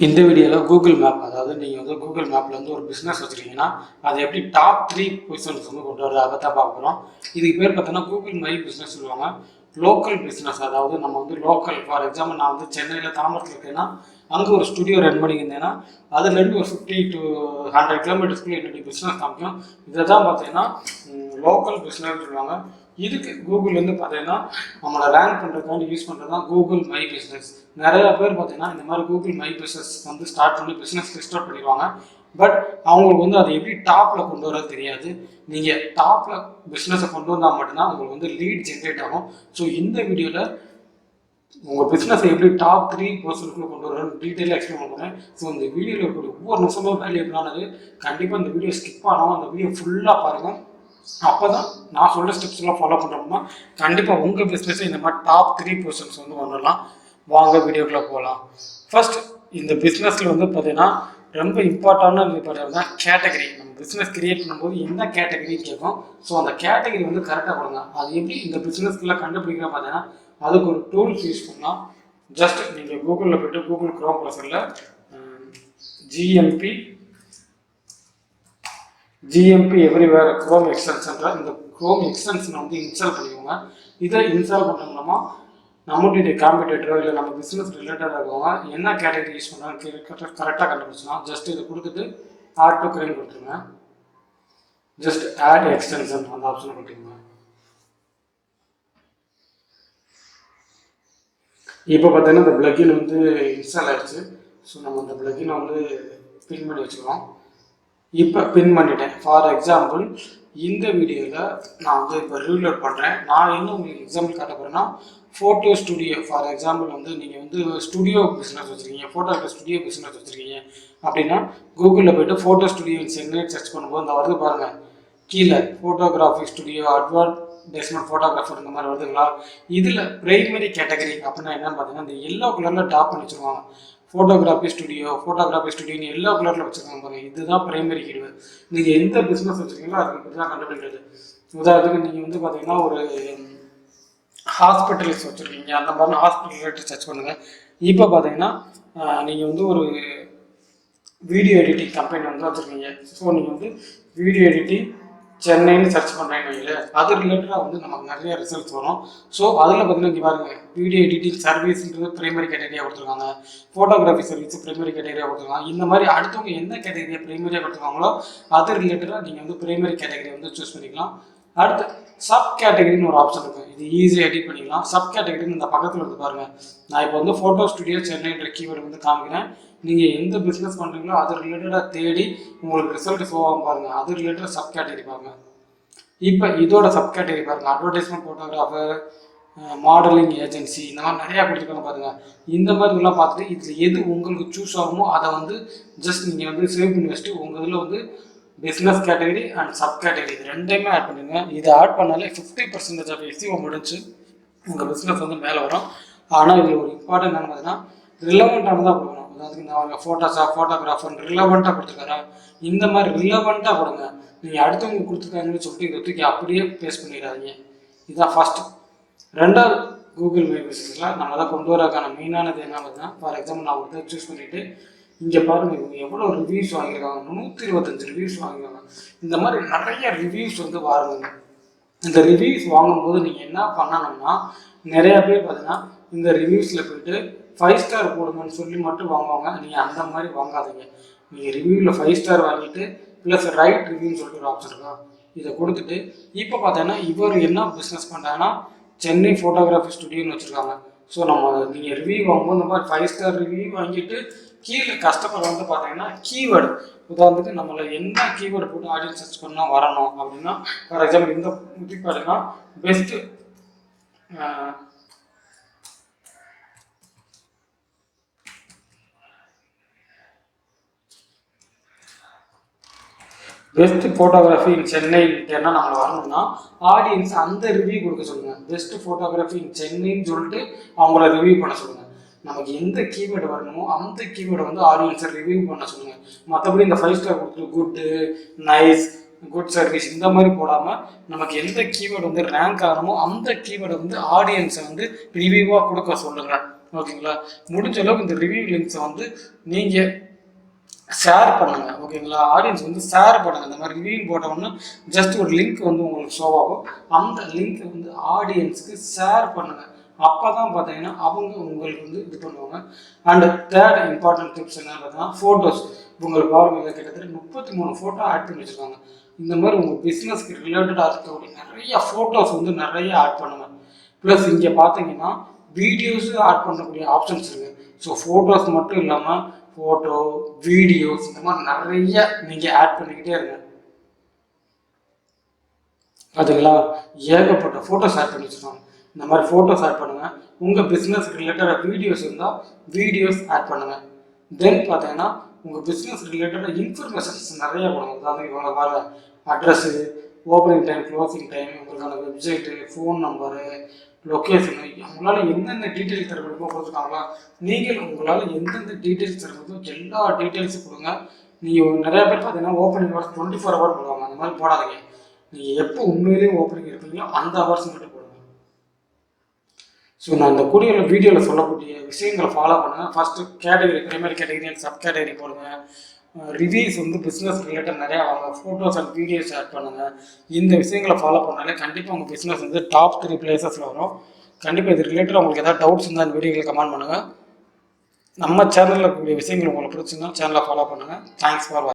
இந்த வீடியோவில் Google map, அதாவது நீங்கள் வந்து கூகுள் மேப்பில் வந்து ஒரு பிஸ்னஸ் வச்சுருக்கீங்கன்னா அதை எப்படி டாப் 3 பொசிஷன்ஸ் வந்து கொண்டு வரது அதை தான் பார்க்க போகிறோம். இதுக்கு பேர் பார்த்தோன்னா கூகுள் மை பிஸ்னஸ் சொல்லுவாங்க. லோக்கல் பிஸ்னஸ், அதாவது நம்ம வந்து லோக்கல், ஃபார் எக்ஸாம்பிள் நான் வந்து சென்னையில் தாம்பரத்தில் இருக்கேன்னா அங்கே ஒரு ஸ்டுடியோ ரன் பண்ணியிருந்தேன்னா அதுலேருந்து ஒரு 50 to 100 கிலோமீட்டர்ஸ்க்குள்ளே என்னுடைய பிஸ்னஸ் காமிக்கும். இதை தான் பார்த்தீங்கன்னா லோக்கல் பிஸ்னஸ் சொல்லுவாங்க. இதுக்கு கூகுள்லேருந்து பார்த்தீங்கன்னா நம்மளை ரேங்க் பண்ணுறதுக்காண்டி யூஸ் பண்ணுறது தான் கூகுள் மை பிஸ்னஸ். நிறையா பேர் பார்த்தீங்கன்னா இந்த மாதிரி கூகுள் மை பிஸ்னஸ் வந்து ஸ்டார்ட் பண்ணி பிஸ்னஸ் ஸ்டார்ட் பண்ணிடுவாங்க. பட் அவங்களுக்கு வந்து அதை எப்படி டாப்பில் கொண்டு வரது தெரியாது. நீங்கள் டாப்பில் பிஸ்னஸை கொண்டு வந்தால் மட்டும்தான் உங்களுக்கு வந்து லீட் ஜென்ரேட் ஆகும். ஸோ இந்த வீடியோவில் உங்கள் பிஸ்னஸை எப்படி டாப் 3 பர்சன்ட்குள்ளே கொண்டு வரணும்னு டீட்டெயிலாக எக்ஸ்பிளைன் பண்ணுறேன். ஸோ இந்த வீடியோவில் இருக்கக்கூடிய ஒவ்வொரு நிமிஷமும் வேல்யூபிளானது. கண்டிப்பாக இந்த வீடியோ ஸ்கிப் பண்ணாமல் அந்த வீடியோ ஃபுல்லாக பாருங்கள். அப்போ தான் நான் சொல்கிற ஸ்டெப்ஸ் எல்லாம் ஃபாலோ பண்ணுறோம்னா கண்டிப்பாக உங்கள் பிஸ்னஸை இந்த மாதிரி டாப் 3 பர்சன்ட்ஸ் வந்து வந்துடலாம். வாங்க வீடியோக்குள்ளே போகலாம். ஃபர்ஸ்ட், இந்த பிஸ்னஸில் வந்து பார்த்தீங்கன்னா ரொம்ப இம்பார்ட்டண்டான இது பார்த்தீங்கன்னா கேட்டகரி. நம்ம பிஸ்னஸ் கிரியேட் பண்ணும்போது என்ன கேட்டகரின்னு கேட்கும். ஸோ அந்த கேட்டகரி வந்து கரெக்டாக கொடுங்க. அது எப்படி இந்த பிஸ்னஸ்க்குள்ளே கண்டுபிடிக்கிற பார்த்தீங்கன்னா அதுக்கு ஒரு டூல்ஸ் யூஸ் பண்ணலாம். ஜஸ்ட் நீங்கள் கூகுளில் போய்ட்டு கூகுள் க்ரோம் ப்ரௌசரில் ஜிஎம்பி எவ்ரிவேர் க்ரோம் எக்ஸ்டென்ஷன்ற இந்த க்ரோம் எக்ஸ்டென்ஷனை வந்து இன்ஸ்டால் பண்ணிக்கோங்க. இதை இன்ஸ்டால் பண்ணுறோம்னா நம்மளுடைய காம்படிட்டரோ இல்லை நம்ம பிஸ்னஸ் ரிலேட்டடாக இருக்கவங்க என்ன கேட்டகரி யூஸ் பண்ணுறாங்க கரெக்டாக கண்டுபிடிச்சலாம். ஜஸ்ட் இதை கொடுத்துட்டு ஆட் டு கிரைம் கொடுத்துருங்க. ஜஸ்ட் ஆட் எக்ஸ்டென்ஷன் அந்த ஆப்ஷனை கொடுத்துருங்க. இப்போ பார்த்தீங்கன்னா இந்த பிளக்கின் வந்து இன்ஸ்டால் ஆகிடுச்சு. ஸோ நம்ம இந்த பிளக்கினை வந்து பின் பண்ணி வச்சுக்கிறோம். இப்போ பின் பண்ணிட்டேன். ஃபார் எக்ஸாம்பிள் இந்த வீடியோவில் நான் வந்து இப்போ ரீலோட் பண்ணுறேன். நான் என்ன உங்களுக்கு எக்ஸாம்பிள் காட்ட போகிறேன்னா ஃபோட்டோ ஸ்டுடியோ. ஃபார் எக்ஸாம்பிள் வந்து நீங்கள் வந்து ஸ்டுடியோ பிஸ்னஸ் வச்சுருக்கீங்க, ஃபோட்டோ ஸ்டுடியோ பிஸ்னஸ் வச்சுருக்கீங்க அப்படின்னா கூகுளில் போய்ட்டு ஃபோட்டோ ஸ்டுடியோ சென்னை சர்ச் பண்ணும்போது இந்த வருது பாருங்கள். கீழே ஃபோட்டோகிராஃபி ஸ்டுடியோ, அட்வர்டைஸ்மெண்ட் ஃபோட்டோகிராஃபர் இந்த மாதிரி வருதுங்களா. இதில் பிரைமரி கேட்டகரி அப்படின்னா என்னன்னு பார்த்தீங்கன்னா இந்த எல்லோ கலரில் டாப் பண்ணி வச்சுருவாங்க. ஃபோட்டோகிராஃபி ஸ்டுடியோன்னு எல்லோ கலரில் வச்சுருக்காங்க பாருங்கள். இதுதான் பிரைமரி கீடு. நீங்கள் எந்த பிஸ்னஸ் வச்சுருக்கீங்களோ அதுக்கு இப்படி தான் கண்டுபிடிக்கிறது. உதாரணத்துக்கு நீங்கள் வந்து பார்த்தீங்கன்னா ஒரு ஹாஸ்பிட்டல்ஸ் வச்சுருக்கீங்க, அந்த மாதிரி ஹாஸ்பிட்டல் ரிலேட்டட் சர்ச் பண்ணுங்கள். இப்போ பார்த்தீங்கன்னா நீங்கள் வந்து ஒரு வீடியோ எடிட்டிங் கம்பெனி வந்து வச்சுருக்கீங்க. ஸோ நீங்கள் வந்து வீடியோ எடிட்டிங் சென்னைன்னு சர்ச் பண்ணுறேன்னு வைங்கள, அது ரிலேட்டடாக வந்து நமக்கு நிறைய ரிசல்ட்ஸ் வரும். ஸோ அதில் பார்த்தீங்கன்னா இங்கே பாருங்கள், வீடியோ எடிட்டிங் சர்வீஸ்ன்றது பிரைமரி கேட்டகரியாக கொடுத்துருக்காங்க, ஃபோட்டோகிராஃபி சர்வீஸ் பிரைமரி கேட்டகரியாக கொடுத்துருக்காங்க. இந்த மாதிரி அடுத்தவங்க என்ன கேட்டகரியாக பிரைமரியாக கொடுத்துருக்காங்களோ அது ரிலேட்டடாக நீங்கள் வந்து பிரைமரி கேட்டகரி வந்து சூஸ் பண்ணிக்கலாம். அடுத்து சப் கேட்டகரின்னு ஒரு ஆப்ஷன் இருக்குது. இது ஈஸியாக எடிட் பண்ணிக்கலாம். சப் கேட்டகரின்னு இந்த பக்கத்தில் வந்து பாருங்கள். நான் இப்போ வந்து ஃபோட்டோ ஸ்டுடியோ சென்னைன்ற கீவேர்டு வந்து காமிக்கிறேன். நீங்கள் எந்த பிஸ்னஸ் பண்ணுறீங்களோ அது ரிலேட்டடாக தேடி உங்களுக்கு ரிசல்ட் ஷோ ஆகும் பாருங்கள். அது ரிலேட்டடாக சப் கேட்டகரி பாருங்கள். இப்போ இதோட சப் கேட்டகரி பாருங்கள். அட்வர்டைஸ்மெண்ட் ஃபோட்டோகிராஃபர், மாடலிங் ஏஜென்சி, இந்த மாதிரி நிறையா கொடுத்துருக்காங்க பாருங்கள். இந்த மாதிரி இதெல்லாம் பார்த்துட்டு இதில் எது உங்களுக்கு சூஸ் ஆகுமோ அதை வந்து ஜஸ்ட் நீங்கள் வந்து சேவ் பண்ணி வச்சுட்டு உங்கள் இதில் வந்து business category and sub category இது ரெண்டையுமே ஆட் பண்ணுங்க. இதை ஆட் பண்ணாலே 50% ஆஃப் எஸ்இஓ முடிஞ்சு உங்கள் பிஸ்னஸ் வந்து மேலே வரும். ஆனால் இதில் ஒரு இம்பார்ட்டன்ட் என்னன்னு பார்த்தீங்கன்னா ரிலவெண்ட்டானதாக கொடுக்கணும். அதாவது நான் ஃபோட்டோகிராஃபர் ரிலவெண்ட்டாக கொடுத்துருக்காரா, இந்த மாதிரி ரிலவெண்ட்டாக கொடுங்க. நீங்கள் அடுத்தவங்க கொடுத்துருக்காங்கன்னு சொல்லிட்டு இதை தூக்கி அப்படியே பேஸ்ட் பண்ணிடாதீங்க. இதுதான் ஃபர்ஸ்ட். ரெண்டாவது, கூகுள் மை பிஸ்னஸில் நம்ம தான் கொண்டு வரக்கான மெயினானது என்ன பார்த்தீங்கன்னா, ஃபார் எக்ஸாம்பிள் நான் ஒரு சூஸ் பண்ணிவிட்டு இங்கே பாருங்கள் இவங்க எவ்வளோ ரிவ்யூஸ் வாங்கியிருக்காங்க. 125 ரிவ்யூஸ் வாங்கியிருக்காங்க. இந்த மாதிரி நிறைய ரிவ்யூஸ் வந்து வாங்குங்க. இந்த ரிவ்யூஸ் வாங்கும்போது நீங்கள் என்ன பண்ணணும்னா, நிறையா பேர் பார்த்தீங்கன்னா இந்த ரிவ்யூஸில் போய்ட்டு 5 ஸ்டார் போடுங்கன்னு சொல்லி மட்டும் வாங்குவாங்க. நீங்கள் அந்த மாதிரி வாங்காதீங்க. நீங்கள் ரிவ்யூவில் 5 ஸ்டார் வாங்கிட்டு ப்ளஸ் ரைட் ரிவ்யூன்னு சொல்லிட்டு ஒரு ஆப்ஷன் இருக்கா, இதை கொடுத்துட்டு இப்போ பார்த்தீங்கன்னா இவர் என்ன பிஸ்னஸ் பண்ணுறாங்கன்னா சென்னை ஃபோட்டோகிராஃபி ஸ்டுடியோன்னு வச்சுருக்காங்க. ஸோ நம்ம நீங்கள் ரிவ்யூ வாங்கும்போது இந்த மாதிரி 5 ஸ்டார் ரிவ்யூ வாங்கிட்டு கீழே கஸ்டமர் வந்து பார்த்தீங்கன்னா கீவேர்டு, உதாரணத்துக்கு நம்மளை என்ன கீவேர்டு போட்டு ஆடியன்ஸ் சர்ச் பண்ணால் வரணும் அப்படின்னா, ஃபார் எக்ஸாம்பிள் இந்த இது பாருங்கன்னா பெஸ்ட்டு ஃபோட்டோகிராஃபி இன் சென்னை என்ன நம்மளை வரணும்னா ஆடியன்ஸ் அந்த ரிவ்யூ கொடுக்க சொல்லுங்கள். பெஸ்ட் ஃபோட்டோகிராஃபி இன் சென்னைன்னு சொல்லிட்டு அவங்கள ரிவ்யூ பண்ண சொல்லுங்கள். நமக்கு எந்த கீவேர்டு வரணுமோ அந்த கீவேர்டை வந்து ஆடியன்ஸை ரிவ்யூ பண்ண சொல்லுங்கள். மற்றபடி இந்த 5 ஸ்டார் கொடுத்துட்டு குட்டு, நைஸ், குட் சர்வீஸ் இந்த மாதிரி போடாமல் நமக்கு எந்த கீவேர்டு வந்து ரேங்க் ஆகணுமோ அந்த கீவேர்டை வந்து ஆடியன்ஸை வந்து ரிவ்யூவாக கொடுக்க சொல்லுங்கள். ஓகேங்களா. முடிஞ்ச அளவுக்கு இந்த ரிவ்யூ லிங்க்ஸை வந்து நீங்கள் ஷேர் பண்ணுங்க. ஓகேங்களா. ஆடியன்ஸ் வந்து ஷேர் பண்ணுங்க. இந்த மாதிரி ரிவ்யூ போட்டோம்னா ஜஸ்ட் ஒரு லிங்க் வந்து உங்களுக்கு ஷோ ஆகும். அந்த லிங்க் வந்து ஆடியன்ஸ்க்கு ஷேர் பண்ணுங்க. அப்பதான் பார்த்தீங்கன்னா அவங்க உங்களுக்கு வந்து இது பண்ணுவாங்க. அண்ட் தேர்ட் இம்பார்ட்டன்ட் டிப்ஸ் என்ன பார்த்தீங்கன்னா ஃபோட்டோஸ். உங்களுக்கு பாருங்க கிட்டத்தட்ட 33 ஃபோட்டோ ஆட் பண்ணி வச்சுருக்காங்க. இந்த மாதிரி உங்கள் பிஸ்னஸ்க்கு ரிலேட்டடாக இருக்கக்கூடிய நிறைய ஃபோட்டோஸ் வந்து நிறைய ஆட் பண்ணுங்க. ப்ளஸ் இங்கே பார்த்தீங்கன்னா வீடியோஸும் ஆட் பண்ணக்கூடிய ஆப்ஷன்ஸ் இருக்குது. ஸோ ஃபோட்டோஸ் மட்டும் இல்லாமல் ஃபோட்டோ, வீடியோஸ் இந்த மாதிரி நிறைய நீங்கள் ஆட் பண்ணிக்கிட்டே இருங்க. அதுங்களா ஏகப்பட்ட ஃபோட்டோஸ் ஆட் பண்ணி வச்சுருக்காங்க. இந்த மாதிரி ஃபோட்டோஸ் ஆட் பண்ணுங்கள். உங்கள் பிஸ்னஸ் ரிலேட்டடாக வீடியோஸ் இருந்தால் வீடியோஸ் ஆட் பண்ணுங்கள். தென் பார்த்தீங்கன்னா உங்கள் பிஸ்னஸ் ரிலேட்டடாக இன்ஃபர்மேஷன்ஸ் நிறைய கொடுங்க. அதாவது இவங்க வர address, opening time, closing time, உங்களுக்கான வெப்சைட்டு, ஃபோன் நம்பரு, லொக்கேஷனு, உங்களால் எந்தெந்த டீட்டெயில்ஸ் தர முடியுமோ கொடுத்துருக்காங்களா. நீங்கள் உங்களால் எந்தெந்த டீட்டெயில்ஸ் தர முடியுமோ எல்லா டீட்டெயில்ஸும் கொடுங்க. நீங்கள் நிறையா பேர் பார்த்தீங்கன்னா ஓப்பனிங் ஹவர்ஸ் 24 ஹவர் போடுவாங்க. அந்த மாதிரி போடாதீங்க. நீங்கள் எப்போ உண்மையிலேயே ஓப்பனிங் இருப்பீங்களோ அந்த ஹவர்ஸ் மட்டும் போடுங்க. ஸோ நான் இந்த வீடியோவில் சொல்லக்கூடிய விஷயங்களை ஃபாலோ பண்ணுங்கள். First category, primary category and sub category போடுங்க. ரிவ்யூஸ் வந்து பிஸ்னஸ் ரிலேட்டட் நிறையா வாங்க. ஃபோட்டோஸ் அண்ட் வீடியோஸ் ஆட் பண்ணுங்கள். இந்த விஷயங்களை ஃபாலோ பண்ணாலே கண்டிப்பாக உங்கள் பிஸ்னஸ் வந்து டாப் 3 பிளேசஸில் வரும். கண்டிப்பாக இது ரிலேட்டடாக உங்களுக்கு ஏதாவது டவுட்ஸ் இருந்தால் இந்த வீடியோவில் கமெண்ட் பண்ணுங்கள். நம்ம சேனலில் இருக்கக்கூடிய விஷயங்கள் உங்களுக்கு பிடிச்சிருந்தா சேனலை ஃபாலோ பண்ணுங்கள். தேங்க்ஸ் ஃபார் வாட்சிங்.